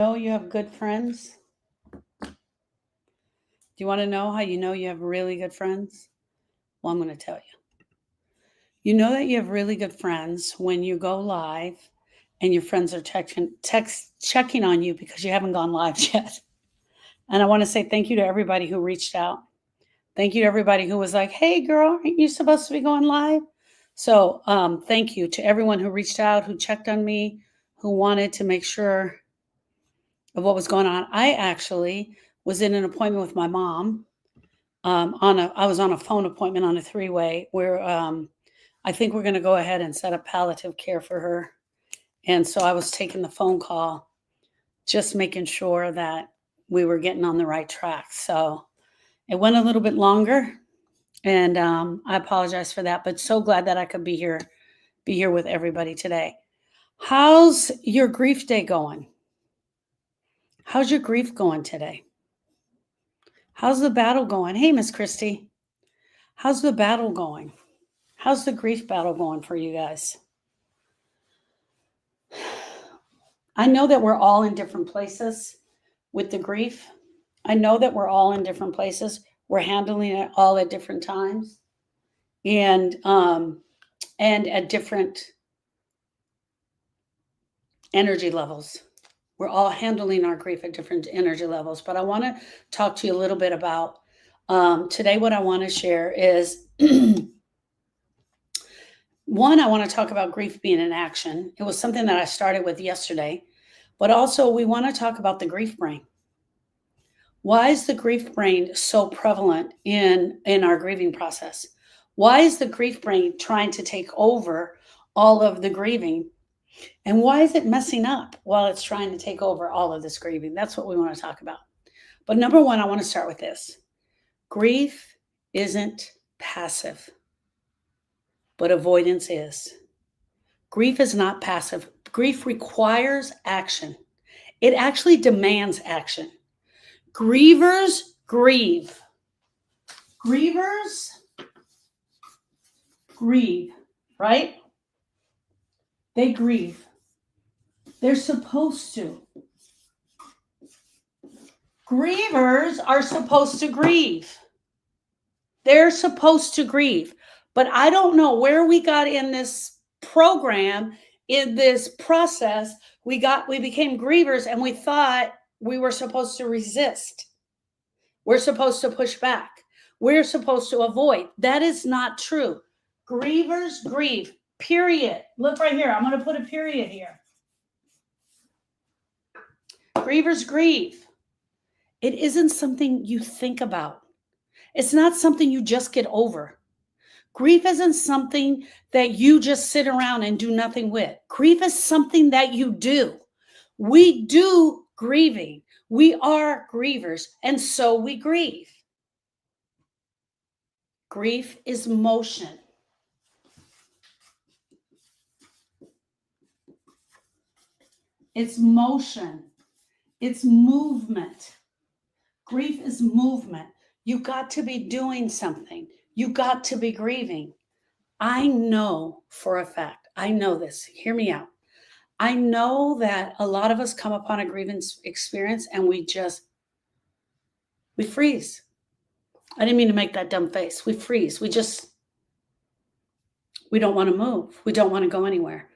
Know you have good friends? Do you want to know how you know you have really good friends? Well, I'm going to tell you. You know that you have really good friends when you go live and your friends are checking on you because you haven't gone live yet. And I want to say thank you to everybody who reached out. Thank you to everybody who was like, hey, girl, aren't you supposed to be going live? So thank you to everyone who reached out, who checked on me, who wanted to make sure of what was going on. I actually was in an appointment with my mom. I was on a phone appointment on a three-way where I think we're going to go ahead and set up palliative care for her. And so I was taking the phone call, just making sure that we were getting on the right track. So it went a little bit longer, and I apologize for that, but so glad that I could be here with everybody today. How's your grief day going? How's your grief going today? How's the battle going? Hey, Miss Christy. How's the battle going? How's the grief battle going for you guys? I know that we're all in different places with the grief. I know that we're all in different places. We're handling it all at different times and at different energy levels. We're all handling our grief at different energy levels. But I want to talk to you a little bit about today. What I want to share is one, I want to talk about grief being in action. It was something that I started with yesterday, but also we want to talk about the grief brain. Why is the grief brain so prevalent in our grieving process? Why is the grief brain trying to take over all of the grieving? And why is it messing up while it's trying to take over all of this grieving? That's what we want to talk about. But number one, I want to start with this. Grief isn't passive, but avoidance is. Grief is not passive. Grief requires action. It actually demands action. Grievers grieve. Grievers grieve, right? They grieve. They're supposed to. Grievers are supposed to grieve. They're supposed to grieve. But I don't know where we got in this program, in this process. We became grievers and we thought we were supposed to resist. We're supposed to push back. We're supposed to avoid. That is not true. Grievers grieve, period. Look right here. I'm going to put a period here. Grievers grieve. It isn't something you think about. It's not something you just get over. Grief isn't something that you just sit around and do nothing with. Grief is something that you do. We do grieving. We are grievers, and so we grieve. Grief is motion. It's motion. It's movement. Grief is movement. You got to be doing something. You got to be grieving. I know for a fact, I know this, hear me out. I know that a lot of us come upon a grievance experience and we freeze. I didn't mean to make that dumb face. We freeze. We don't want to move. We don't want to go anywhere.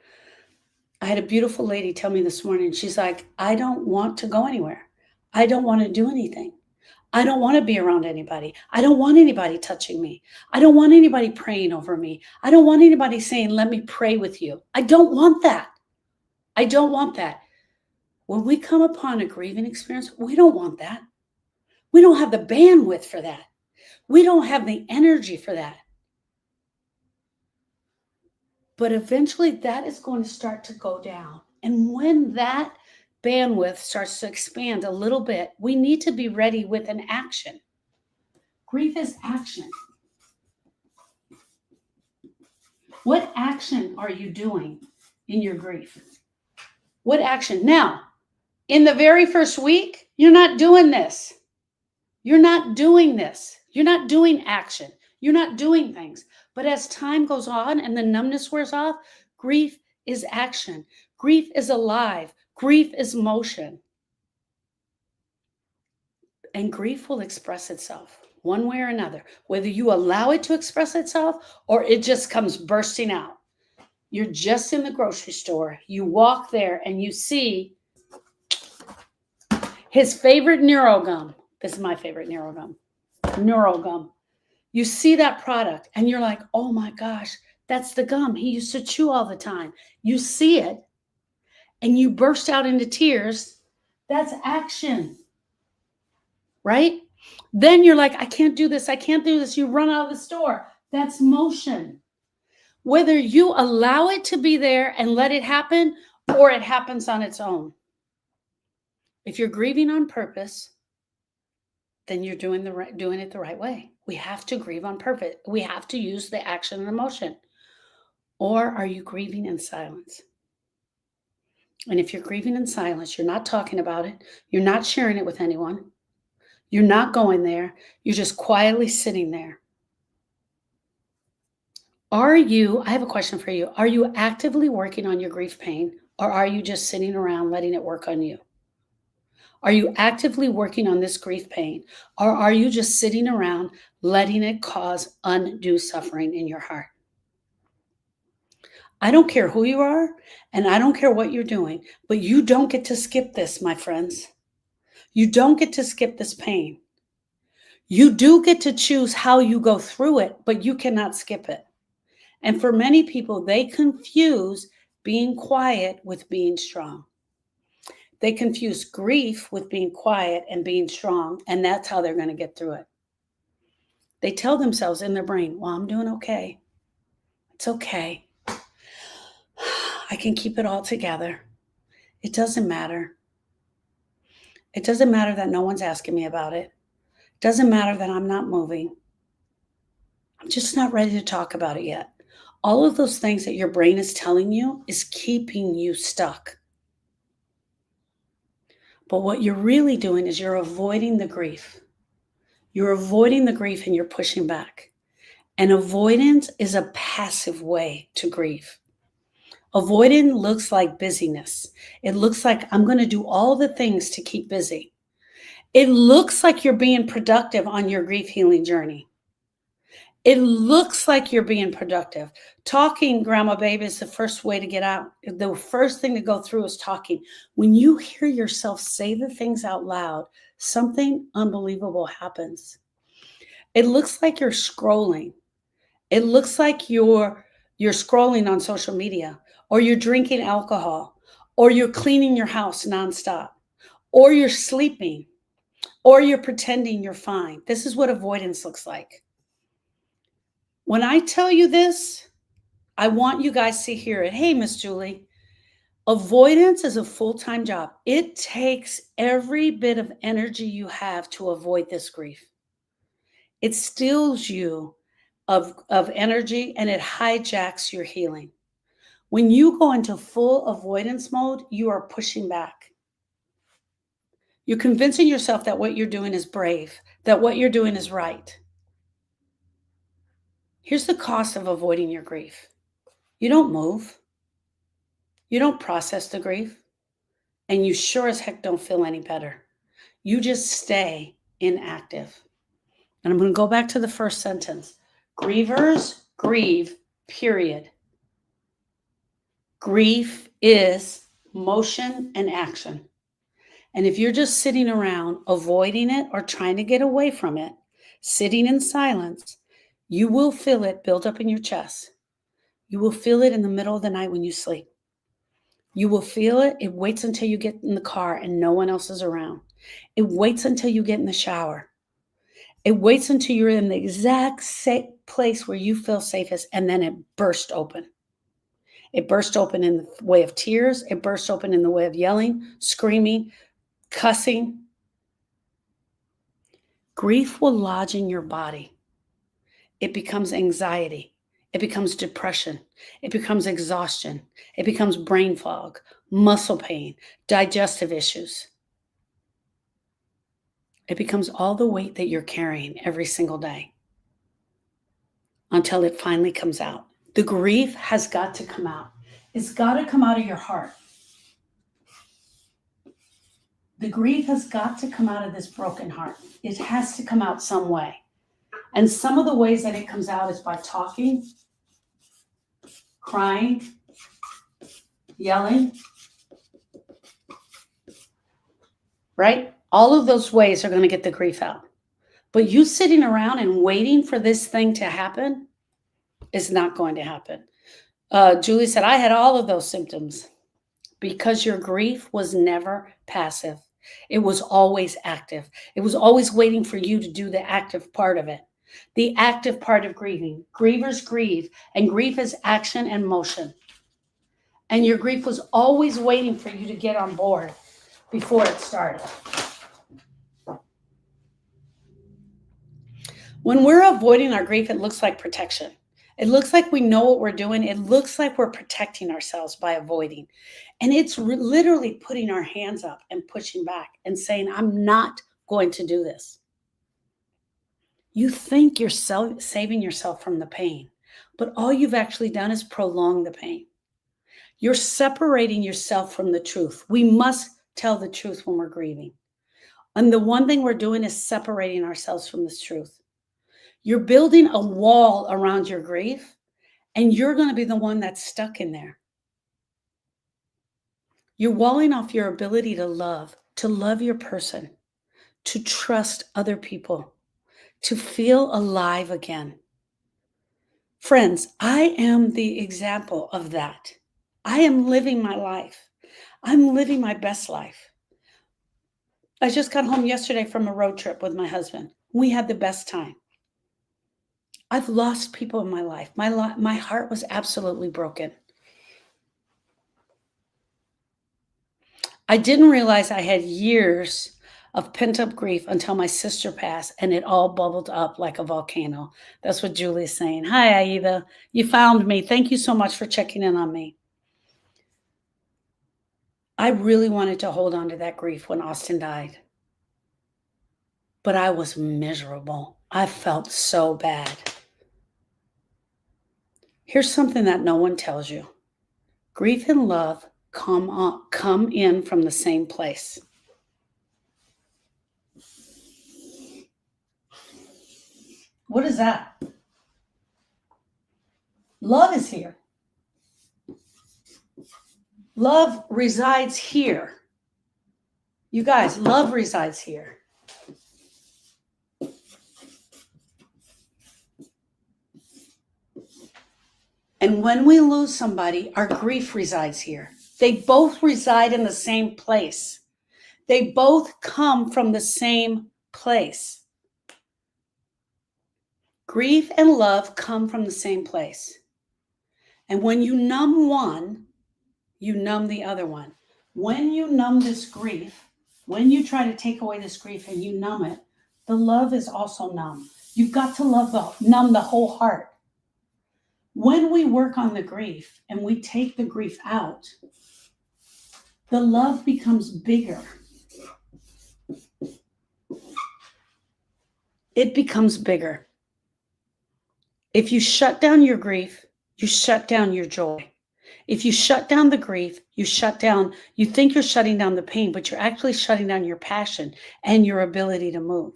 I had a beautiful lady tell me this morning, she's like, I don't want to go anywhere. I don't want to do anything. I don't want to be around anybody. I don't want anybody touching me. I don't want anybody praying over me. I don't want anybody saying, let me pray with you. I don't want that. I don't want that. When we come upon a grieving experience, we don't want that. We don't have the bandwidth for that. We don't have the energy for that. But eventually that is going to start to go down. And when that bandwidth starts to expand a little bit, we need to be ready with an action. Grief is action. What action are you doing in your grief? What action? Now, in the very first week, you're not doing this. You're not doing this. You're not doing action. You're not doing things. But as time goes on and the numbness wears off, grief is action. Grief is alive. Grief is motion. And grief will express itself one way or another, whether you allow it to express itself or it just comes bursting out. You're just in the grocery store. You walk there and you see his favorite NeuroGum. This is my favorite NeuroGum. NeuroGum. You see that product and you're like, oh my gosh, that's the gum he used to chew all the time. You see it and you burst out into tears. That's action, right? Then you're like, I can't do this. I can't do this. You run out of the store. That's motion. Whether you allow it to be there and let it happen or it happens on its own. If you're grieving on purpose, then you're doing it the right way. We have to grieve on purpose. We have to use the action and emotion. Or are you grieving in silence? And if you're grieving in silence, you're not talking about it. You're not sharing it with anyone. You're not going there. You're just quietly sitting there. I have a question for you. Are you actively working on your grief pain, or are you just sitting around letting it work on you? Are you actively working on this grief pain, or are you just sitting around letting it cause undue suffering in your heart? I don't care who you are, and I don't care what you're doing, but you don't get to skip this, my friends. You don't get to skip this pain. You do get to choose how you go through it, but you cannot skip it. And for many people, they confuse being quiet with being strong. They confuse grief with being quiet and being strong, and that's how they're going to get through it. They tell themselves in their brain, well, I'm doing okay. It's okay. I can keep it all together. It doesn't matter. It doesn't matter that no one's asking me about it. It doesn't matter that I'm not moving. I'm just not ready to talk about it yet. All of those things that your brain is telling you is keeping you stuck. But what you're really doing is you're avoiding the grief. You're avoiding the grief and you're pushing back. And avoidance is a passive way to grieve. Avoiding looks like busyness. It looks like I'm going to do all the things to keep busy. It looks like you're being productive on your grief healing journey. It looks like you're being productive. Talking, Grandma Babe, is the first way to get out. The first thing to go through is talking. When you hear yourself say the things out loud, something unbelievable happens. It looks like you're scrolling. It looks like you're scrolling on social media, or you're drinking alcohol, or you're cleaning your house nonstop, or you're sleeping, or you're pretending you're fine. This is what avoidance looks like. When I tell you this, I want you guys to hear it. Hey, Miss Julie, avoidance is a full-time job. It takes every bit of energy you have to avoid this grief. It steals you of energy and it hijacks your healing. When you go into full avoidance mode, you are pushing back. You're convincing yourself that what you're doing is brave, that what you're doing is right. Here's the cost of avoiding your grief. You don't move. You don't process the grief. And you sure as heck don't feel any better. You just stay inactive. And I'm going to go back to the first sentence. Grievers grieve, period. Grief is motion and action. And if you're just sitting around avoiding it or trying to get away from it, sitting in silence, you will feel it build up in your chest. You will feel it in the middle of the night when you sleep. You will feel it. It waits until you get in the car and no one else is around. It waits until you get in the shower. It waits until you're in the exact same place where you feel safest, and then it bursts open. It bursts open in the way of tears. It bursts open in the way of yelling, screaming, cussing. Grief will lodge in your body. It becomes anxiety. It becomes depression. It becomes exhaustion. It becomes brain fog, muscle pain, digestive issues. It becomes all the weight that you're carrying every single day until it finally comes out. The grief has got to come out. It's got to come out of your heart. The grief has got to come out of this broken heart. It has to come out some way. And some of the ways that it comes out is by talking, crying, yelling, right? All of those ways are going to get the grief out. But you sitting around and waiting for this thing to happen is not going to happen. Julie said, I had all of those symptoms because your grief was never passive. It was always active. It was always waiting for you to do the active part of it. The active part of grieving. Grievers grieve, and grief is action and motion. And your grief was always waiting for you to get on board before it started. When we're avoiding our grief, it looks like protection. It looks like we know what we're doing. It looks like we're protecting ourselves by avoiding. And it's literally putting our hands up and pushing back and saying, I'm not going to do this. You think you're saving yourself from the pain, but all you've actually done is prolong the pain. You're separating yourself from the truth. We must tell the truth when we're grieving. And the one thing we're doing is separating ourselves from this truth. You're building a wall around your grief, and you're going to be the one that's stuck in there. You're walling off your ability to love your person, to trust other people, to feel alive again. Friends, I am the example of that. I am living my life. I'm living my best life. I just got home yesterday from a road trip with my husband. We had the best time. I've lost people in my life. My heart was absolutely broken. I didn't realize I had years of pent-up grief until my sister passed, and it all bubbled up like a volcano. That's what Julie's saying. Hi, Aida. You found me. Thank you so much for checking in on me. I really wanted to hold on to that grief when Austin died, but I was miserable. I felt so bad. Here's something that no one tells you. Grief and love come in from the same place. What is that? Love is here. Love resides here. You guys, love resides here. And when we lose somebody, our grief resides here. They both reside in the same place. They both come from the same place. Grief and love come from the same place. And when you numb one, you numb the other one. When you numb this grief, when you try to take away this grief and you numb it, the love is also numb. You've got to numb the whole heart. When we work on the grief and we take the grief out, the love becomes bigger. It becomes bigger. If you shut down your grief, you shut down your joy. If you shut down the grief, you think you're shutting down the pain, but you're actually shutting down your passion and your ability to move.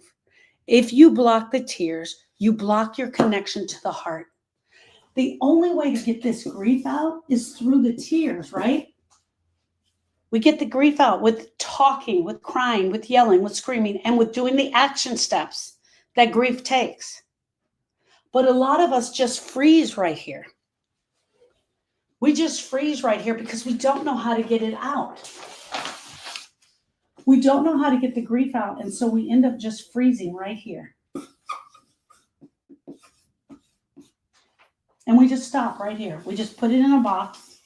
If you block the tears, you block your connection to the heart. The only way to get this grief out is through the tears, right? We get the grief out with talking, with crying, with yelling, with screaming, and with doing the action steps that grief takes. But a lot of us just freeze right here. We just freeze right here because we don't know how to get it out. We don't know how to get the grief out, and so we end up just freezing right here. And we just stop right here. We just put it in a box.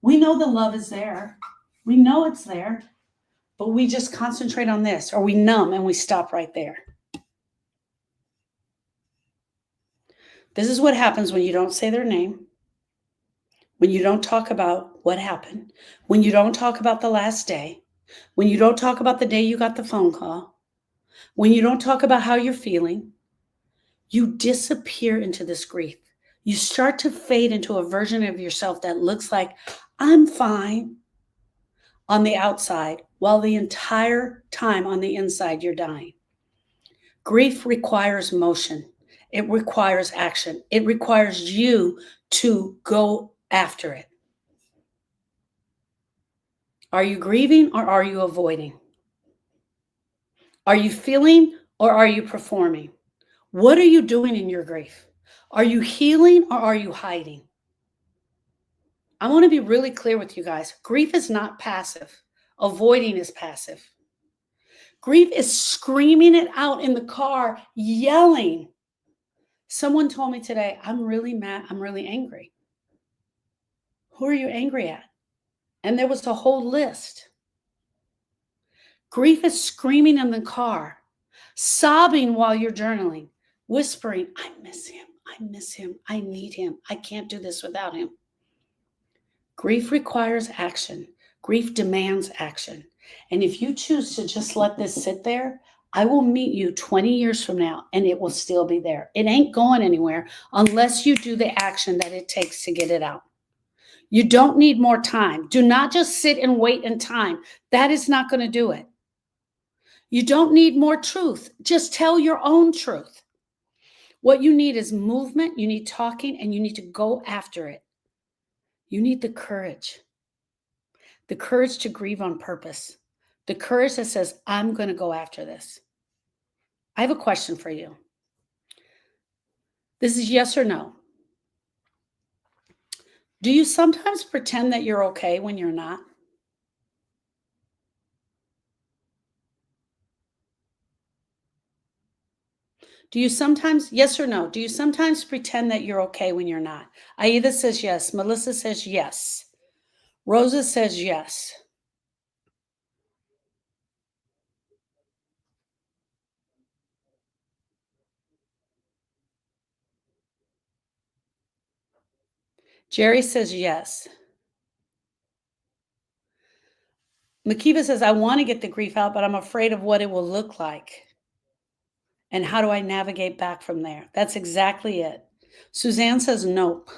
We know the love is there. We know it's there, but we just concentrate on this, or we numb and we stop right there. This is what happens when you don't say their name, when you don't talk about what happened, when you don't talk about the last day, when you don't talk about the day you got the phone call, when you don't talk about how you're feeling. You disappear into this grief. You start to fade into a version of yourself that looks like, I'm fine. on the outside while the entire time on the inside you're dying. Grief requires motion. It requires action. It requires you to go after it. Are you grieving or are you avoiding? Are you feeling or are you performing? What are you doing in your grief? Are you healing or are you hiding? I want to be really clear with you guys. Grief is not passive. Avoiding is passive. Grief is screaming it out in the car, yelling. Someone told me today, I'm really mad. I'm really angry. Who are you angry at? And there was a whole list. Grief is screaming in the car, sobbing while you're journaling, whispering, I miss him. I miss him. I need him. I can't do this without him. Grief requires action. Grief demands action. And if you choose to just let this sit there, I will meet you 20 years from now and it will still be there. It ain't going anywhere unless you do the action that it takes to get it out. You don't need more time. Do not just sit and wait in time. That is not going to do it. You don't need more truth. Just tell your own truth. What you need is movement, you need talking, and you need to go after it. You need the courage to grieve on purpose, the courage that says, I'm going to go after this. I have a question for you. This is yes or no. Do you sometimes pretend that you're okay when you're not? Do you sometimes, yes or no, do you sometimes pretend that you're okay when you're not? Aida says yes. Melissa says yes. Rosa says yes. Jerry says yes. Makiva says, I want to get the grief out, but I'm afraid of what it will look like. And how do I navigate back from there? That's exactly it. Suzanne says, nope.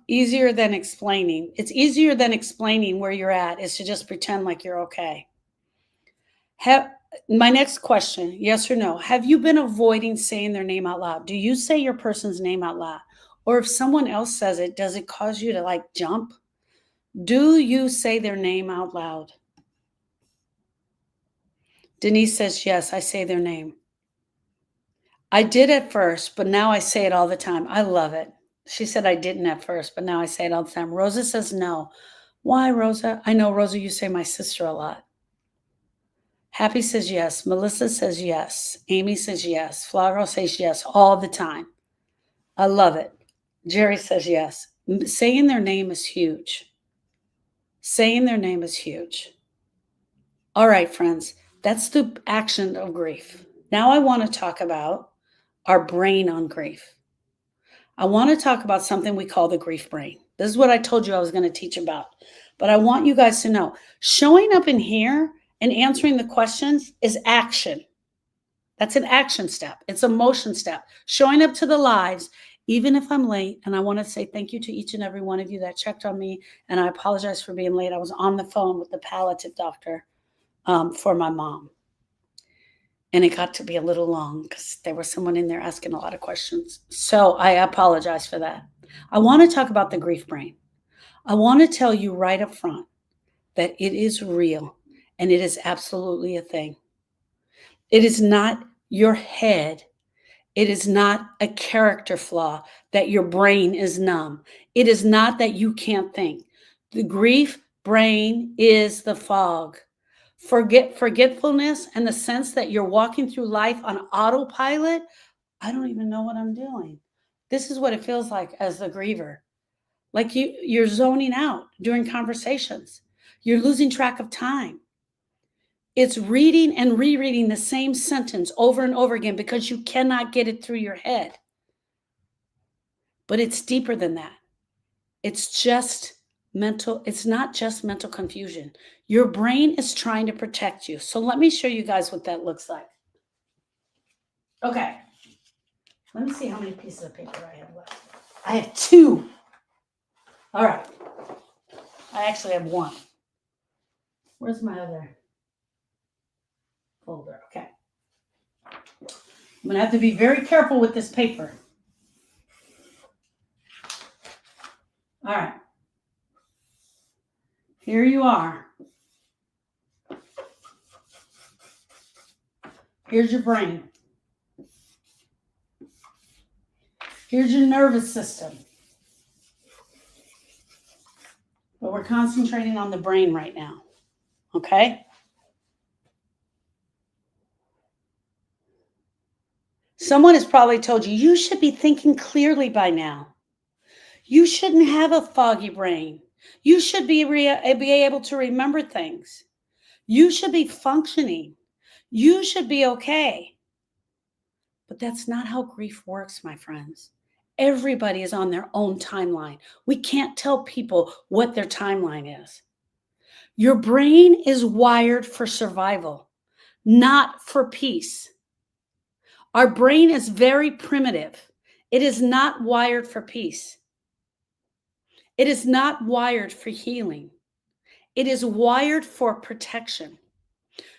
Easier than explaining. It's easier than explaining where you're at is to just pretend like you're okay. My next question, yes or no, have you been avoiding saying their name out loud? Do you say your person's name out loud? Or if someone else says it, does it cause you to like jump? Do you say their name out loud? Denise says, yes, I say their name. I did at first, but now I say it all the time. I love it. She said I didn't at first, but now I say it all the time. Rosa says no. Why, Rosa? I know, Rosa, you say my sister a lot. Happy says yes. Melissa says yes. Amy says yes. Flaro says yes all the time. I love it. Jerry says yes. Saying their name is huge. Saying their name is huge. All right, friends, that's the action of grief. Now I want to talk about our brain on grief. I want to talk about something we call the grief brain. This is what I told you I was going to teach about. But I want you guys to know, showing up in here and answering the questions is action. That's an action step. It's a motion step. Showing up to the lives, even if I'm late. And I want to say thank you to each and every one of you that checked on me. And I apologize for being late. I was on the phone with the palliative doctor for my mom. And it got to be a little long because there was someone in there asking a lot of questions. So I apologize for that. I want to talk about the grief brain. I want to tell you right up front that it is real and it is absolutely a thing. It is not your head. It is not a character flaw that your brain is numb. It is not that you can't think. The grief brain is the fog. Forgetfulness and the sense that you're walking through life on autopilot. I don't even know what I'm doing. This is what it feels like as the griever. Like you're zoning out during conversations. You're losing track of time. It's reading and rereading the same sentence over and over again because you cannot get it through your head. But it's deeper than that. It's just mental. It's not just mental confusion. Your brain is trying to protect you. So let me show you guys what that looks like. Okay. Let me see how many pieces of paper I have left. I have 2. All right. I actually have one. Where's my other folder? Okay. I'm going to have to be very careful with this paper. All right. Here you are. Here's your brain. Here's your nervous system. But we're concentrating on the brain right now. Okay? Someone has probably told you, you should be thinking clearly by now. You shouldn't have a foggy brain. You should be able to remember things. You should be functioning. You should be okay. But that's not how grief works, my friends. Everybody is on their own timeline. We can't tell people what their timeline is. Your brain is wired for survival, not for peace. Our brain is very primitive. It is not wired for peace. It is not wired for healing. It is wired for protection.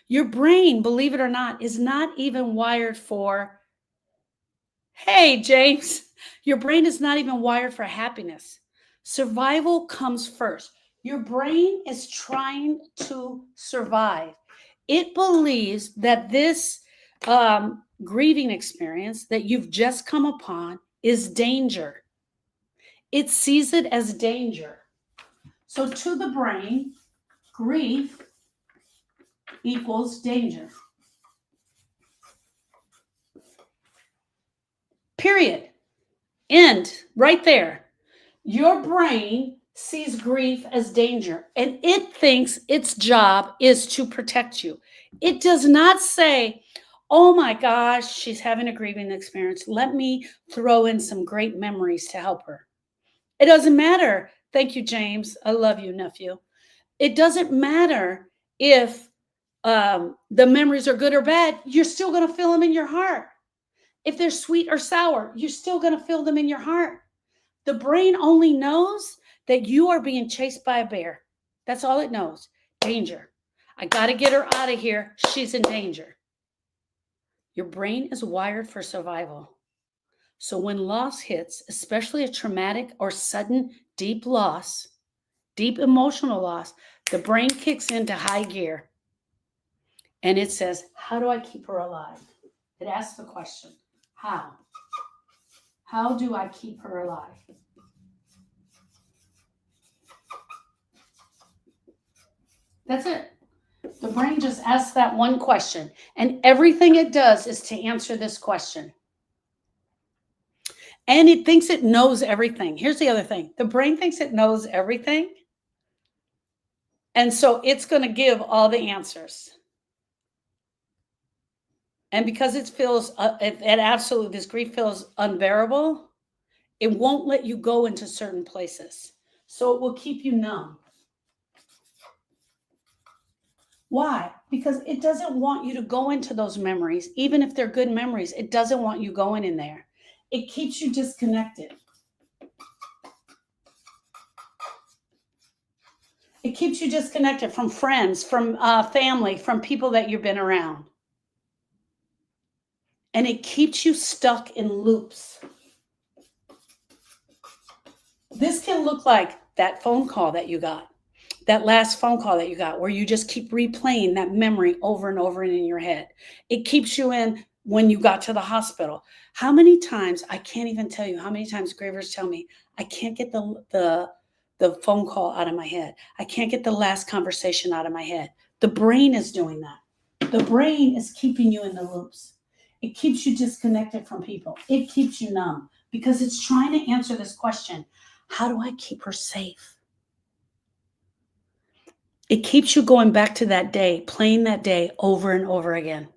Your brain, believe it or not, is not even wired for, hey, James, your brain is not even wired for happiness. Survival comes first. Your brain is trying to survive. It believes that this grieving experience that you've just come upon is danger. It sees it as danger. So to the brain, grief equals danger. Period. End. Right there. Your brain sees grief as danger, and it thinks its job is to protect you. It does not say, oh my gosh, she's having a grieving experience. Let me throw in some great memories to help her. It doesn't matter. Thank you, James. I love you, nephew. It doesn't matter if the memories are good or bad. You're still going to feel them in your heart. If they're sweet or sour, you're still going to feel them in your heart. The brain only knows that you are being chased by a bear. That's all it knows. Danger. I got to get her out of here. She's in danger. Your brain is wired for survival. So when loss hits, especially a traumatic or sudden deep loss, deep emotional loss, the brain kicks into high gear. And it says, how do I keep her alive? It asks the question, how? How do I keep her alive? That's it. The brain just asks that one question. And everything it does is to answer this question. And it thinks it knows everything. Here's the other thing. The brain thinks it knows everything. And so it's going to give all the answers. And because it feels, this grief feels unbearable, it won't let you go into certain places. So it will keep you numb. Why? Because it doesn't want you to go into those memories. Even if they're good memories, it doesn't want you going in there. It keeps you disconnected. It keeps you disconnected from friends, from family, from people that you've been around. And it keeps you stuck in loops. This can look like that phone call that you got, that last phone call that you got, where you just keep replaying that memory over and over in your head. It keeps you in when you got to the hospital. How many times, I can't even tell you how many times grievers tell me, I can't get the phone call out of my head. I can't get the last conversation out of my head. The brain is doing that. The brain is keeping you in the loops. It keeps you disconnected from people. It keeps you numb because it's trying to answer this question. How do I keep her safe? It keeps you going back to that day, playing that day over and over again.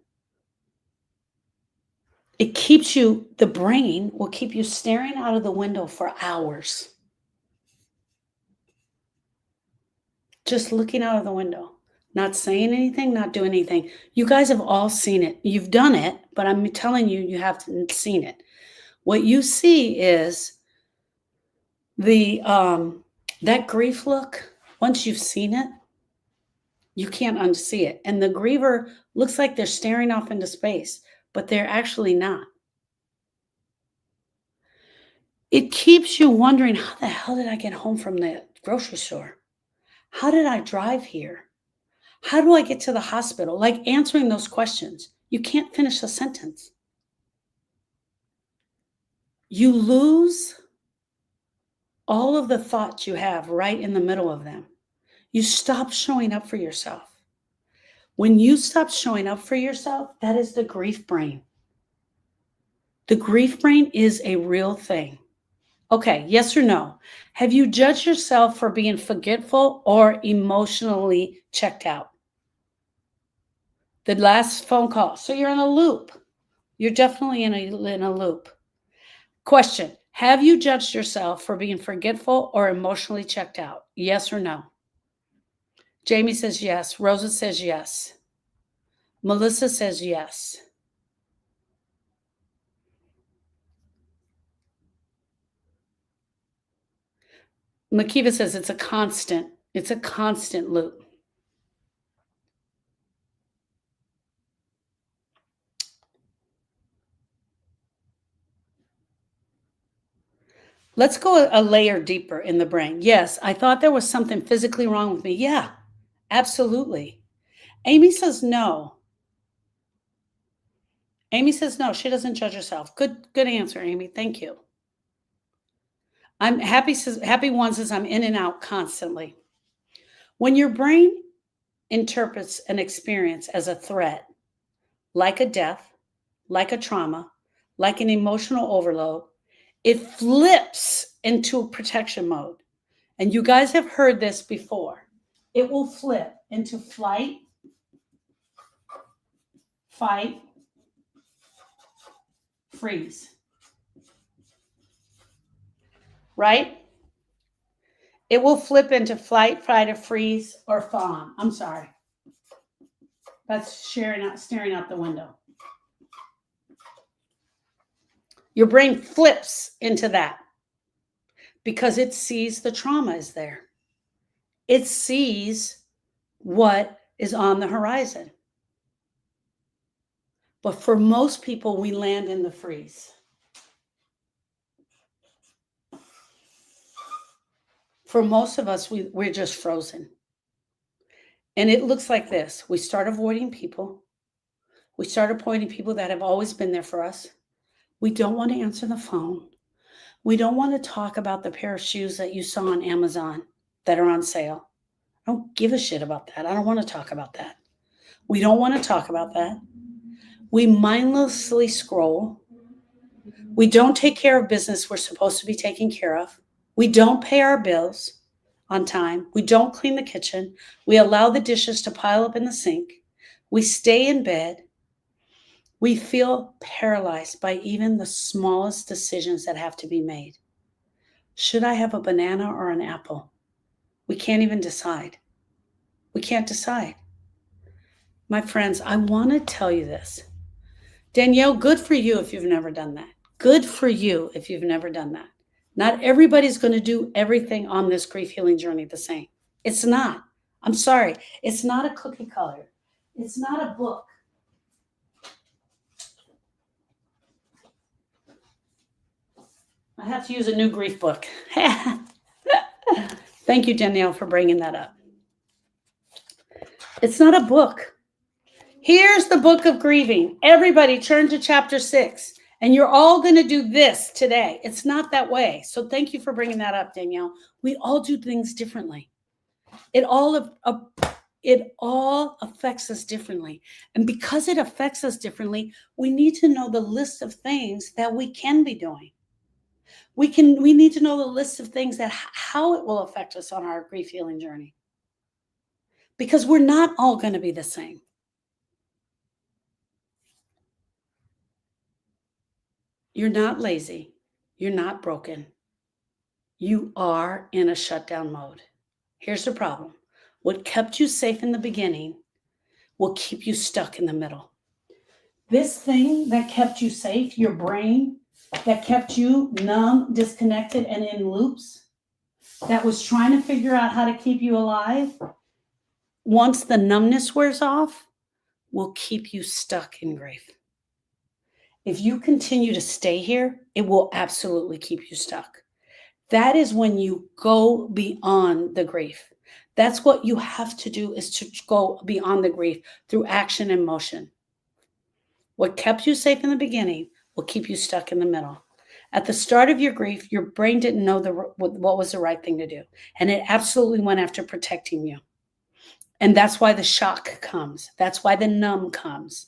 It keeps you, the brain will keep you staring out of the window for hours. Just looking out of the window, not saying anything, not doing anything. You guys have all seen it. You've done it, but I'm telling you, you haven't seen it. What you see is that grief look Once you've seen it, you can't unsee it. And the griever looks like they're staring off into space, but they're actually not. It keeps you wondering, how the hell did I get home from the grocery store? How did I drive here? How do I get to the hospital? Like answering those questions. You can't finish a sentence. You lose all of the thoughts you have right in the middle of them. You stop showing up for yourself. When you stop showing up for yourself, that is the grief brain. The grief brain is a real thing. Okay, yes or no? Have you judged yourself for being forgetful or emotionally checked out? The last phone call. So you're in a loop. You're definitely in a loop. Question. Have you judged yourself for being forgetful or emotionally checked out? Yes or no? Jamie says yes. Rosa says yes. Melissa says yes. Makiva says it's a constant loop. Let's go a layer deeper in the brain. Yes, I thought there was something physically wrong with me. Yeah, absolutely. Amy says no. Amy says no, she doesn't judge herself. Good answer, Amy. Thank you. I'm happy. Happy one says I'm in and out constantly. When your brain interprets an experience as a threat, like a death, like a trauma, like an emotional overload, it flips into protection mode. And you guys have heard this before. It will flip into flight, fight, freeze. Right? It will flip into flight, fight, or freeze, or fawn. I'm sorry. That's staring out the window. Your brain flips into that because it sees the trauma is there. It sees what is on the horizon. But for most people, we land in the freeze. For most of us, we're just frozen. And it looks like this. We start avoiding people. We start avoiding people that have always been there for us. We don't want to answer the phone. We don't want to talk about the pair of shoes that you saw on Amazon that are on sale. I don't give a shit about that. I don't want to talk about that. We don't want to talk about that. We mindlessly scroll. We don't take care of business we're supposed to be taking care of. We don't pay our bills on time. We don't clean the kitchen. We allow the dishes to pile up in the sink. We stay in bed. We feel paralyzed by even the smallest decisions that have to be made. Should I have a banana or an apple? We can't even decide. We can't decide. My friends, I want to tell you this. Danielle, good for you if you've never done that. Good for you if you've never done that. Not everybody's going to do everything on this grief healing journey the same. It's not. I'm sorry. It's not a cookie cutter. It's not a book. I have to use a new grief book. Thank you, Danielle, for bringing that up. It's not a book. Here's the book of grieving. Everybody turn to chapter 6, and you're all going to do this today. It's not that way. So thank you for bringing that up, Danielle. We all do things differently. It all affects us differently. And because it affects us differently, we need to know the list of things that we can be doing. We need to know the list of things that how it will affect us on our grief healing journey. Because we're not all going to be the same. You're not lazy. You're not broken. You are in a shutdown mode. Here's the problem. What kept you safe in the beginning will keep you stuck in the middle. This thing that kept you safe, your brain, that kept you numb, disconnected, and in loops, that was trying to figure out how to keep you alive, once the numbness wears off, will keep you stuck in grief. If you continue to stay here, it will absolutely keep you stuck. That is when you go beyond the grief. That's what you have to do, is to go beyond the grief through action and motion. What kept you safe in the beginning will keep you stuck in the middle. At the start of your grief, your brain didn't know what was the right thing to do. And it absolutely went after protecting you. And that's why the shock comes. That's why the numb comes.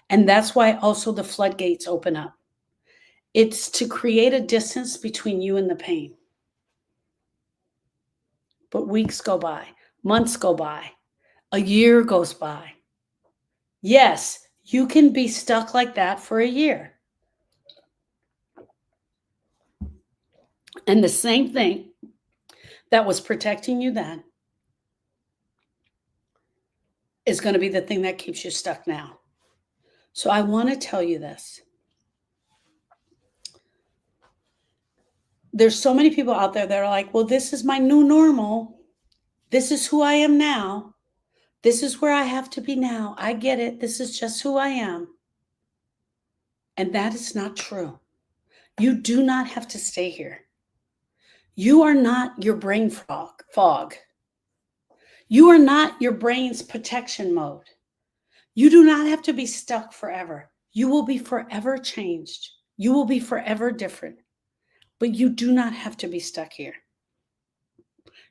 And that's why also the floodgates open up. It's to create a distance between you and the pain. But weeks go by, months go by, a year goes by. Yes, you can be stuck like that for a year. And the same thing that was protecting you then is going to be the thing that keeps you stuck now. So I want to tell you this. There's so many people out there that are like, well, this is my new normal. This is who I am now. This is where I have to be now. I get it. This is just who I am. And that is not true. You do not have to stay here. You are not your brain fog. You are not your brain's protection mode. You do not have to be stuck forever. You will be forever changed. You will be forever different. But you do not have to be stuck here.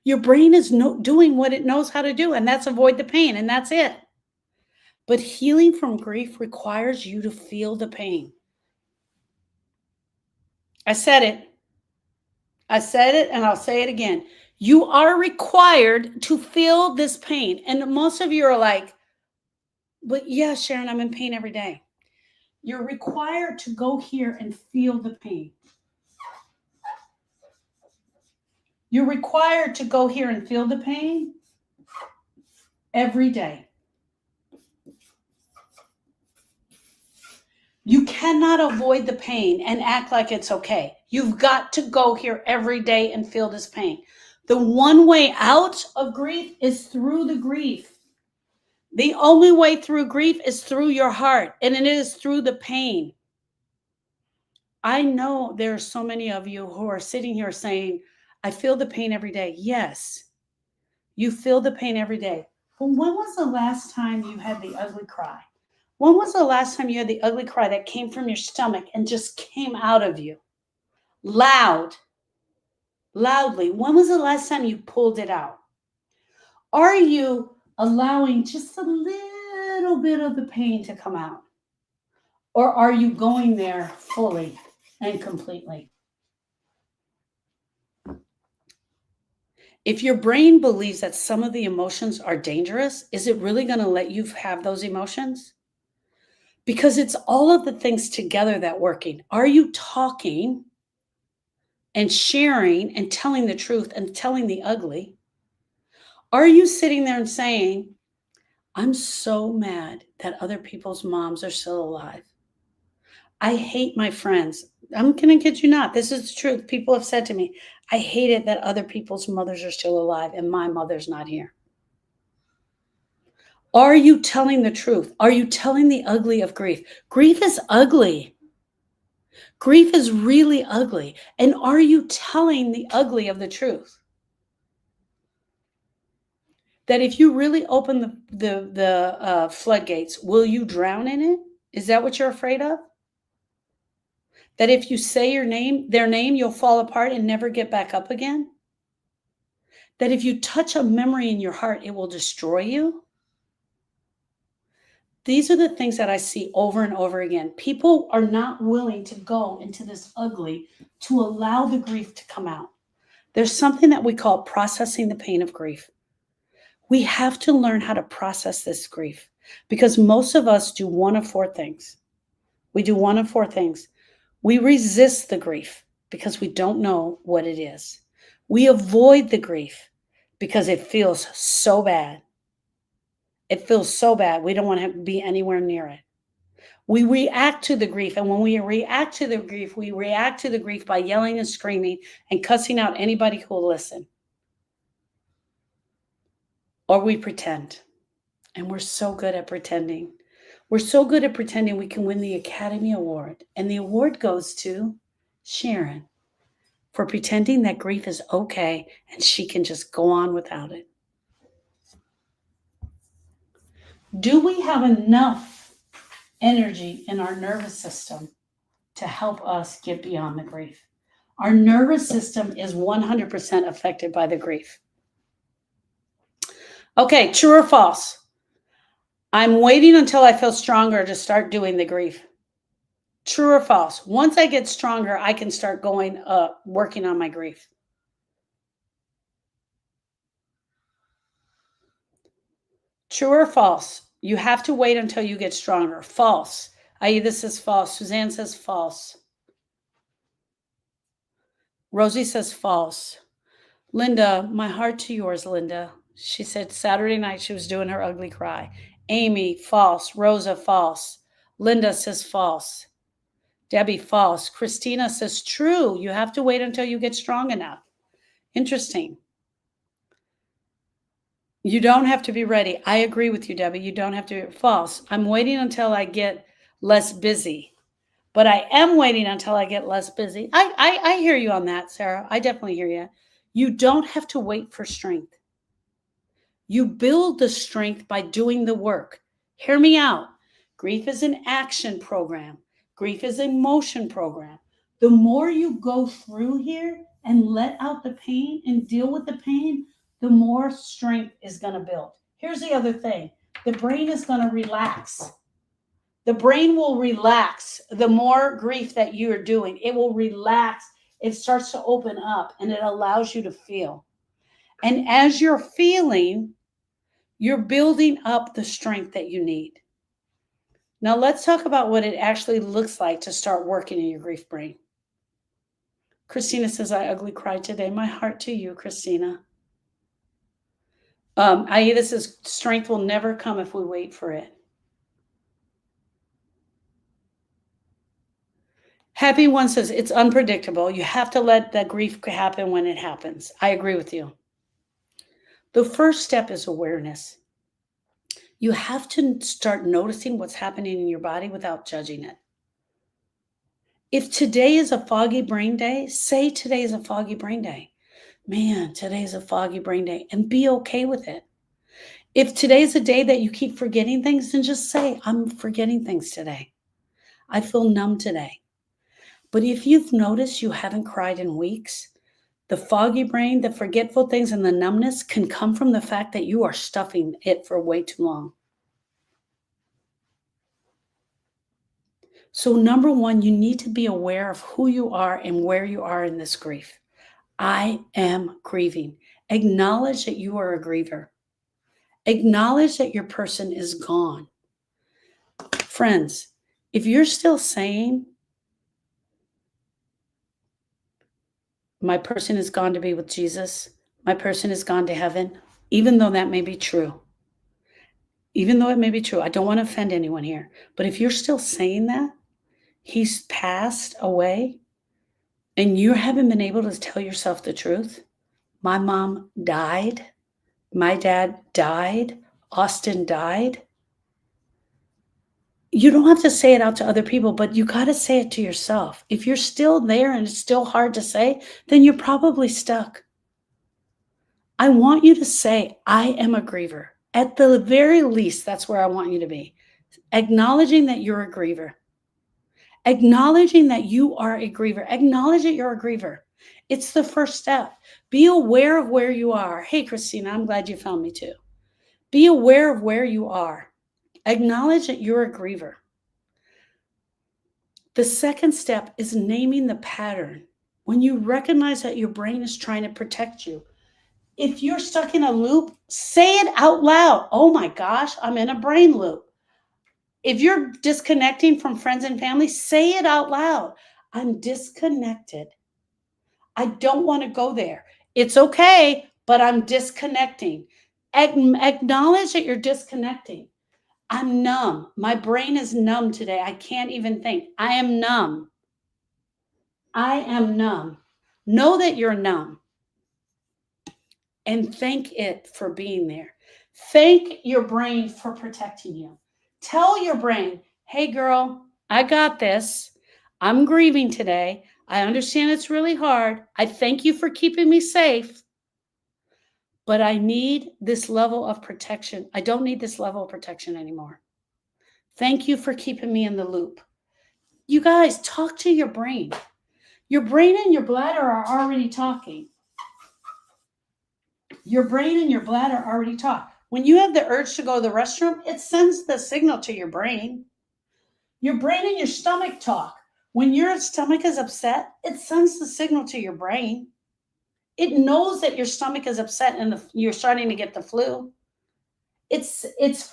Your brain is doing what it knows how to do, and that's avoid the pain, and that's it. But healing from grief requires you to feel the pain. I said it, and I'll say it again. You are required to feel this pain. And most of you are like, but yeah, Sharon, I'm in pain every day. You're required to go here and feel the pain. You're required to go here and feel the pain every day. You cannot avoid the pain and act like it's okay. You've got to go here every day and feel this pain. The one way out of grief is through the grief. The only way through grief is through your heart, and it is through the pain. I know there are so many of you who are sitting here saying, I feel the pain every day. Yes, you feel the pain every day. But when was the last time you had the ugly cry? When was the last time you had the ugly cry that came from your stomach and just came out of you? Loudly. When was the last time you pulled it out? Are you allowing just a little bit of the pain to come out? Or are you going there fully and completely? If your brain believes that some of the emotions are dangerous, is it really going to let you have those emotions? Because it's all of the things together that working. Are you talking and sharing and telling the truth and telling the ugly? Are you sitting there and saying, I'm so mad that other people's moms are still alive. I hate my friends. I'm going to kid you not. This is the truth. People have said to me, I hate it that other people's mothers are still alive and my mother's not here. Are you telling the truth? Are you telling the ugly of grief? Grief is ugly. Grief is really ugly. And are you telling the ugly of the truth? That if you really open the floodgates, will you drown in it? Is that what you're afraid of? That if you say their name, you'll fall apart and never get back up again? That if you touch a memory in your heart, it will destroy you? These are the things that I see over and over again. People are not willing to go into this ugly to allow the grief to come out. There's something that we call processing the pain of grief. We have to learn how to process this grief because most of us do one of four things. We do one of four things. We resist the grief because we don't know what it is. We avoid the grief because it feels so bad. It feels so bad. We don't want to be anywhere near it. We react to the grief. And when we react to the grief, we react to the grief by yelling and screaming and cussing out anybody who will listen. or we pretend. And we're so good at pretending. We're so good at pretending we can win the Academy Award. And the award goes to Sharon for pretending that grief is okay and she can just go on without it. Do we have enough energy in our nervous system to help us get beyond the grief? Our nervous system is 100% affected by the grief. Okay, true or false? I'm waiting until I feel stronger to start doing the grief. True or false? Once I get stronger, I can start going working on my grief. True or false? You have to wait until you get stronger. False. This is false. Suzanne says false. Rosie says false. Linda, my heart to yours, Linda. She said Saturday night she was doing her ugly cry. Amy, false. Rosa, false. Linda says false. Debbie, false. Christina says true. You have to wait until you get strong enough. Interesting. You don't have to be ready. I agree with you, Debbie. You don't have to be false. I'm waiting until I get less busy. But I am waiting until I get less busy. I hear you on that, Sarah. I definitely hear you. You don't have to wait for strength. You build the strength by doing the work. Hear me out. Grief is an action program. Grief is a motion program. The more you go through here and let out the pain and deal with the pain, the more strength is going to build. Here's the other thing. The brain is going to relax. The brain will relax the more grief that you are doing. It will relax. It starts to open up and it allows you to feel. And as you're feeling, you're building up the strength that you need. Now let's talk about what it actually looks like to start working in your grief brain. Christina says, I ugly cried today. My heart to you, Christina. Aida says, strength will never come if we wait for it. Happy One says, it's unpredictable. You have to let that grief happen when it happens. I agree with you. The first step is awareness. You have to start noticing what's happening in your body without judging it. If today is a foggy brain day, say today is a foggy brain day. Man, today is a foggy brain day, and be okay with it. If today's a day that you keep forgetting things, then just say, I'm forgetting things today. I feel numb today. But if you've noticed you haven't cried in weeks, the foggy brain, the forgetful things, and the numbness can come from the fact that you are stuffing it for way too long. So number one, you need to be aware of who you are and where you are in this grief. I am grieving. Acknowledge that you are a griever. Acknowledge that your person is gone. Friends, if you're still saying, my person is gone to be with Jesus, my person is gone to heaven, even though that may be true, even though it may be true, I don't want to offend anyone here, but if you're still saying that, he's passed away, and you haven't been able to tell yourself the truth, my mom died, my dad died, Austin died. You don't have to say it out to other people, but you got to say it to yourself. If you're still there and it's still hard to say, then you're probably stuck. I want you to say, I am a griever. At the very least, that's where I want you to be. Acknowledging that you're a griever. Acknowledging that you are a griever. Acknowledge that you're a griever. It's the first step. Be aware of where you are. Hey, Christina, I'm glad you found me too. Be aware of where you are. Acknowledge that you're a griever. The second step is naming the pattern. When you recognize that your brain is trying to protect you, if you're stuck in a loop, say it out loud. Oh my gosh, I'm in a brain loop. If you're disconnecting from friends and family, say it out loud. I'm disconnected. I don't want to go there. It's okay, but I'm disconnecting. Acknowledge that you're disconnecting. I'm numb. My brain is numb today. I can't even think. I am numb. I am numb. Know that you're numb and thank it for being there. Thank your brain for protecting you. Tell your brain, hey girl, I got this. I'm grieving today. I understand it's really hard. I thank you for keeping me safe, but I need this level of protection. I don't need this level of protection anymore. Thank you for keeping me in the loop. You guys, talk to your brain. Your brain and your bladder are already talking. Your brain and your bladder already talk. When you have the urge to go to the restroom, it sends the signal to your brain. Your brain and your stomach talk. When your stomach is upset, it sends the signal to your brain. It knows that your stomach is upset and you're starting to get the flu. It's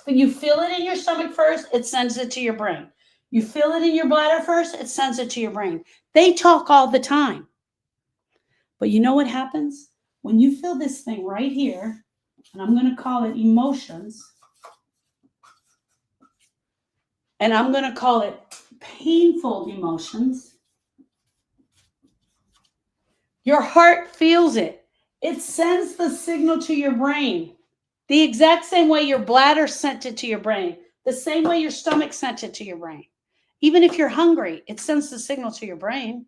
you feel it in your stomach first, it sends it to your brain. You feel it in your bladder first, it sends it to your brain. They talk all the time. But you know what happens? When you feel this thing right here, and I'm going to call it emotions, and I'm going to call it painful emotions, your heart feels it. It sends the signal to your brain. The exact same way your bladder sent it to your brain. The same way your stomach sent it to your brain. Even if you're hungry, it sends the signal to your brain.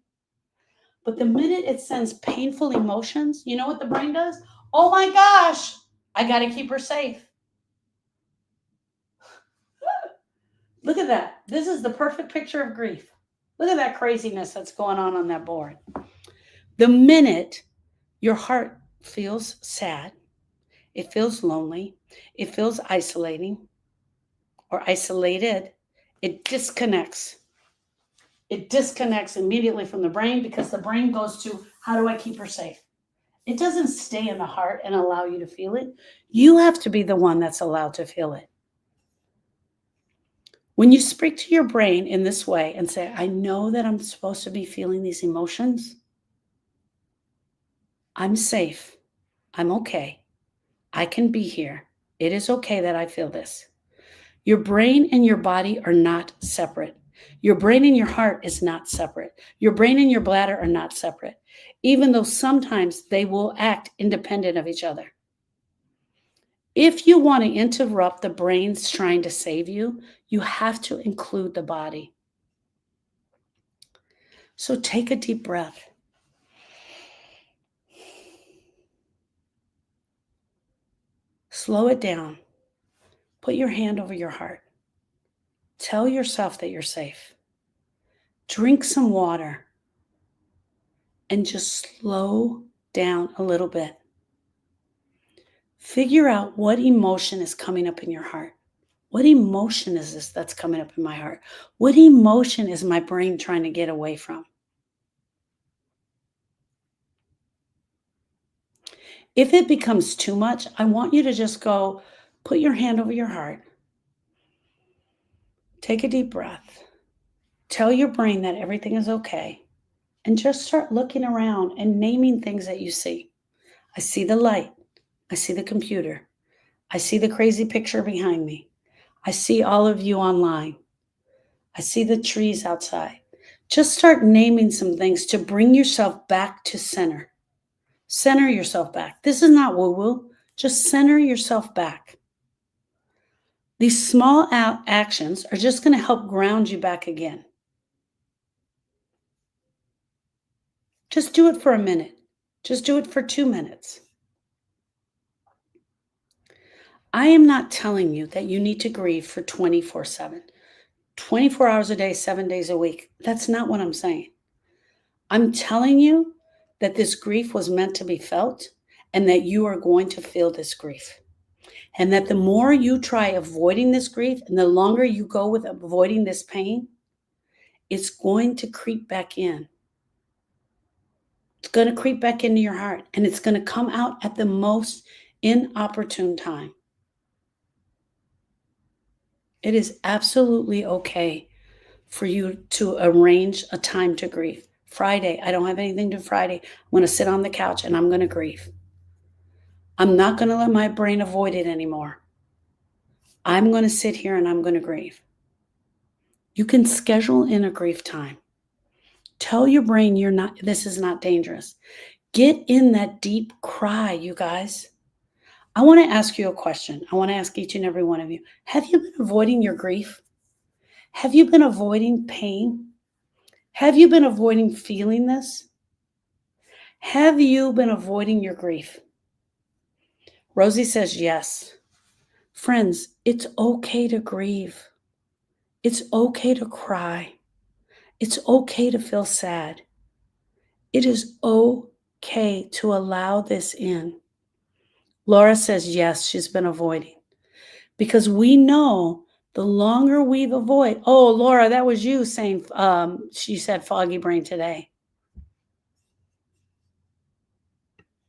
But the minute it sends painful emotions, you know what the brain does? Oh my gosh, I got to keep her safe. Look at that. This is the perfect picture of grief. Look at that craziness that's going on that board. The minute your heart feels sad, it feels lonely, it feels isolating or isolated, it disconnects. It disconnects immediately from the brain because the brain goes to, how do I keep her safe? It doesn't stay in the heart and allow you to feel it. You have to be the one that's allowed to feel it. When you speak to your brain in this way and say, I know that I'm supposed to be feeling these emotions. I'm safe. I'm okay. I can be here. It is okay that I feel this. Your brain and your body are not separate. Your brain and your heart is not separate. Your brain and your bladder are not separate, even though sometimes they will act independent of each other. If you want to interrupt the brain's trying to save you, you have to include the body. So take a deep breath. Slow it down. Put your hand over your heart. Tell yourself that you're safe. Drink some water and just slow down a little bit. Figure out what emotion is coming up in your heart. What emotion is this that's coming up in my heart? What emotion is my brain trying to get away from? If it becomes too much, I want you to just go, put your hand over your heart. Take a deep breath. Tell your brain that everything is okay. And just start looking around and naming things that you see. I see the light. I see the computer. I see the crazy picture behind me. I see all of you online. I see the trees outside. Just start naming some things to bring yourself back to center. Center yourself back. This is not woo-woo. Just center yourself back. These small actions are just going to help ground you back again. Just do it for a minute. Just do it for 2 minutes. I am not telling you that you need to grieve for 24/7, 24 hours a day, 7 days a week. That's not what I'm saying. I'm telling you that this grief was meant to be felt and that you are going to feel this grief. And that the more you try avoiding this grief and the longer you go with avoiding this pain, it's going to creep back in. It's going to creep back into your heart and it's going to come out at the most inopportune time. It is absolutely okay for you to arrange a time to grieve. Friday, I don't have anything to do Friday. I'm going to sit on the couch and I'm going to grieve. I'm not going to let my brain avoid it anymore. I'm going to sit here and I'm going to grieve. You can schedule in a grief time. Tell your brain this is not dangerous. Get in that deep cry, you guys. I want to ask you a question. I want to ask each and every one of you. Have you been avoiding your grief? Have you been avoiding pain? Have you been avoiding feeling this? Have you been avoiding your grief? Rosie says yes. Friends, it's okay to grieve. It's okay to cry. It's okay to feel sad. It is okay to allow this in. Laura says yes, she's been avoiding. Because we know the longer we've avoided. Oh, Laura, that was you saying, she said foggy brain today.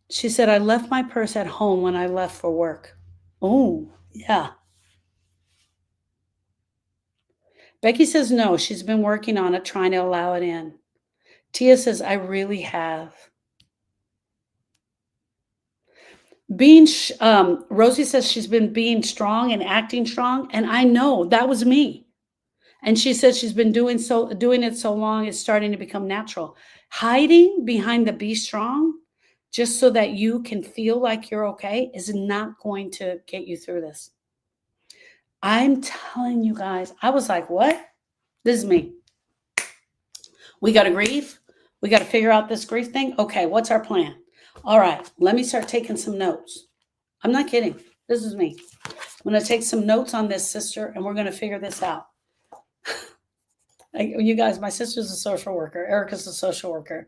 She said, I left my purse at home when I left for work. Oh, yeah. Becky says no, she's been working on it, trying to allow it in. Tia says, I really have. Rosie says she's been being strong and acting strong, and I know that was me. And she says she's been doing it so long, it's starting to become natural. Hiding behind the be strong, just so that you can feel like you're okay, is not going to get you through this. I'm telling you guys, I was like, what? This is me. We got to grieve. We got to figure out this grief thing. Okay, what's our plan? All right, let me start taking some notes. I'm not kidding. This is me. I'm going to take some notes on this, sister, and we're going to figure this out. You guys, my sister's a social worker. Erica's a social worker.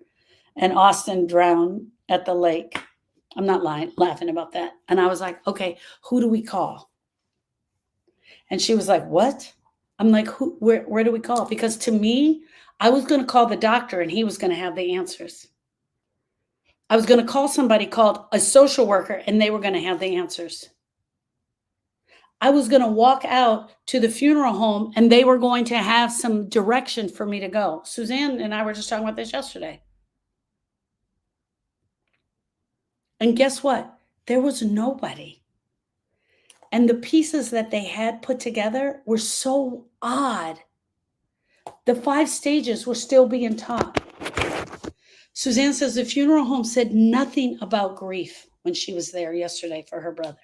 And Austin drowned at the lake. I'm not laughing about that. And I was like, okay, who do we call? And she was like, what? I'm like, where do we call? Because to me, I was going to call the doctor and he was going to have the answers. I was going to call somebody called a social worker and they were going to have the answers. I was going to walk out to the funeral home and they were going to have some direction for me to go. Suzanne and I were just talking about this yesterday. And guess what? There was nobody. And the pieces that they had put together were so odd. The 5 stages were still being taught. Suzanne says the funeral home said nothing about grief when she was there yesterday for her brother.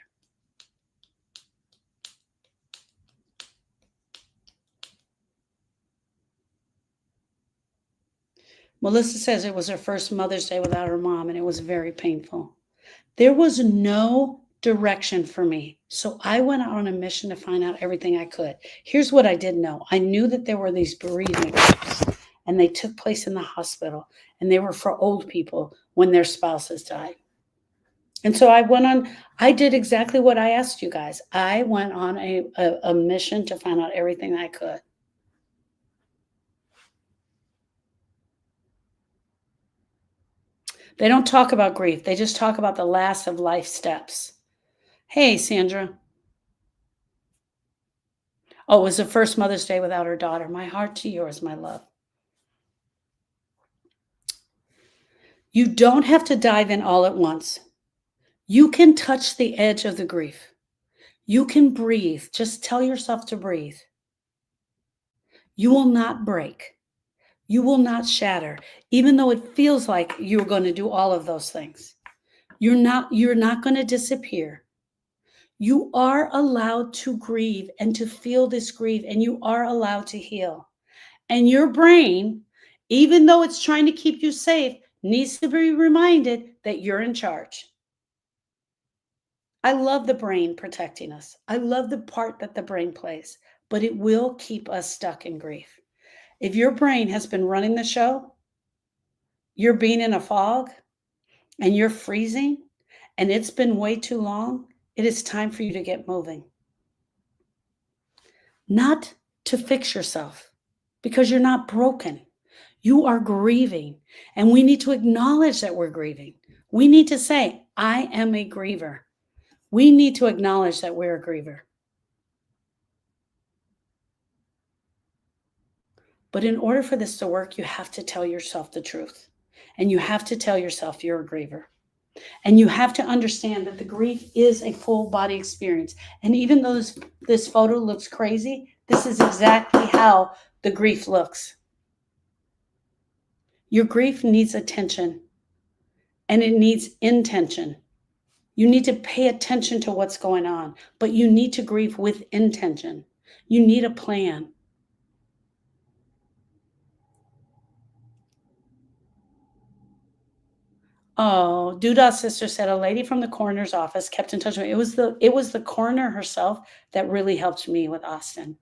Melissa says it was her first Mother's Day without her mom, and it was very painful. There was no direction for me, so I went out on a mission to find out everything I could. Here's what I did know. I knew that there were these bereavement groups, and they took place in the hospital, and they were for old people when their spouses died. And so I did exactly what I asked you guys. I went on a mission to find out everything I could. They don't talk about grief. They just talk about the last of life steps. Hey, Sandra. Oh, it was the first Mother's Day without her daughter. My heart to yours, my love. You don't have to dive in all at once. You can touch the edge of the grief. You can breathe. Just tell yourself to breathe. You will not break. You will not shatter, even though it feels like you're going to do all of those things. You're not going to disappear. You are allowed to grieve and to feel this grief, and you are allowed to heal. And your brain, even though it's trying to keep you safe, needs to be reminded that you're in charge. I love the brain protecting us. I love the part that the brain plays, but it will keep us stuck in grief. If your brain has been running the show, you're being in a fog and you're freezing and it's been way too long, it is time for you to get moving. Not to fix yourself, because you're not broken. You are grieving, and we need to acknowledge that we're grieving. We need to say, I am a griever. We need to acknowledge that we're a griever. But in order for this to work, you have to tell yourself the truth. And you have to tell yourself you're a griever. And you have to understand that the grief is a full body experience. And even though this photo looks crazy, this is exactly how the grief looks. Your grief needs attention, and it needs intention. You need to pay attention to what's going on, but you need to grieve with intention. You need a plan. Oh, Duda's sister said a lady from the coroner's office kept in touch with me. It was the coroner herself that really helped me with Austin.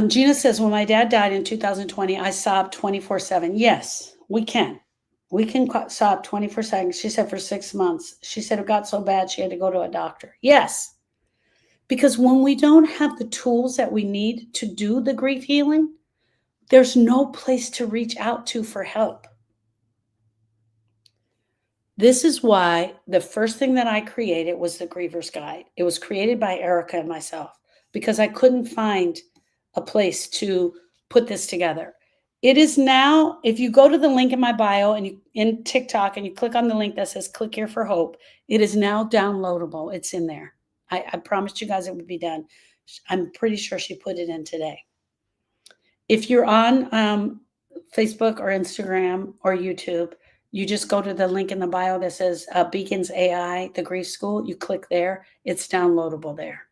Gina says, when my dad died in 2020, I sobbed 24/7. Yes, we can. We can sob 24/7. She said for 6 months. She said it got so bad she had to go to a doctor. Yes, because when we don't have the tools that we need to do the grief healing, there's no place to reach out to for help. This is why the first thing that I created was the Griever's Guide. It was created by Erica and myself because I couldn't find a place to put this together. It is now, if you go to the link in my bio and you in TikTok and you click on the link that says click here for hope, it is now downloadable. It's in there. I promised you guys it would be done. I'm pretty sure she put it in today. If you're on Facebook or Instagram or YouTube, you just go to the link in the bio that says Beacons AI, the Grief School. You click there. It's downloadable there.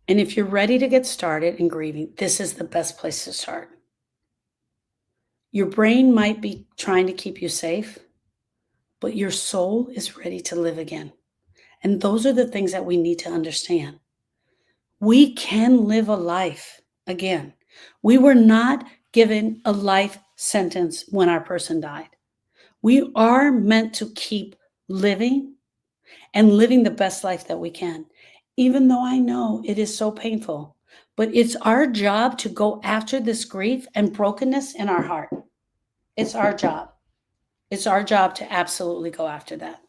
And if you're ready to get started in grieving, this is the best place to start. Your brain might be trying to keep you safe, but your soul is ready to live again. And those are the things that we need to understand. We can live a life again. We were not given a life sentence when our person died. We are meant to keep living and living the best life that we can, even though I know it is so painful. But it's our job to go after this grief and brokenness in our heart. It's our job. It's our job to absolutely go after that.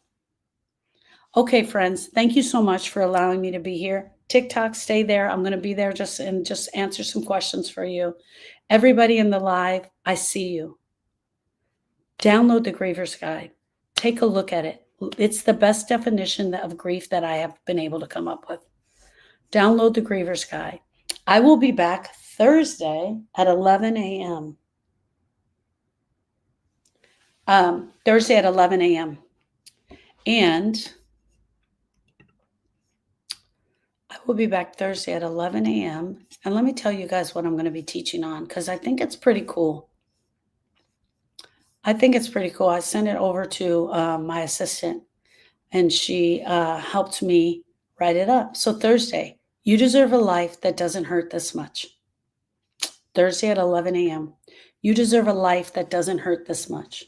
Okay, friends, thank you so much for allowing me to be here. TikTok, stay there. I'm going to be there just answer some questions for you. Everybody in the live, I see you. Download the Griever's Guide. Take a look at it. It's the best definition of grief that I have been able to come up with. Download the Griever's Guide. I will be back Thursday at 11 a.m. Thursday at 11 a.m. And I will be back Thursday at 11 a.m. And let me tell you guys what I'm going to be teaching on because I think it's pretty cool. I sent it over to my assistant and she helped me write it up. So Thursday, you deserve a life that doesn't hurt this much. Thursday at 11 a.m. You deserve a life that doesn't hurt this much.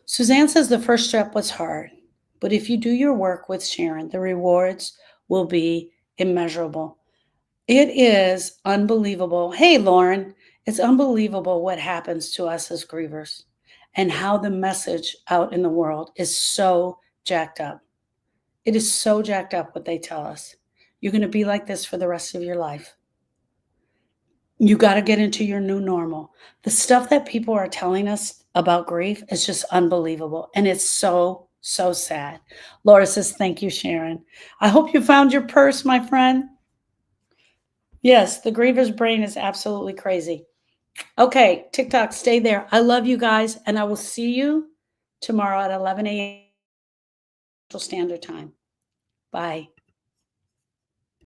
Suzanne says the first step was hard, but if you do your work with Sharon, the rewards will be immeasurable. It is unbelievable. Hey, Lauren, it's unbelievable what happens to us as grievers and how the message out in the world is so jacked up. It is so jacked up what they tell us. You're going to be like this for the rest of your life. You got to get into your new normal. The stuff that people are telling us about grief is just unbelievable. And it's so, so sad. Laura says, thank you, Sharon. I hope you found your purse, my friend. Yes, the griever's brain is absolutely crazy. Okay, TikTok, stay there. I love you guys, and I will see you tomorrow at 11 a.m. Standard Time. Bye.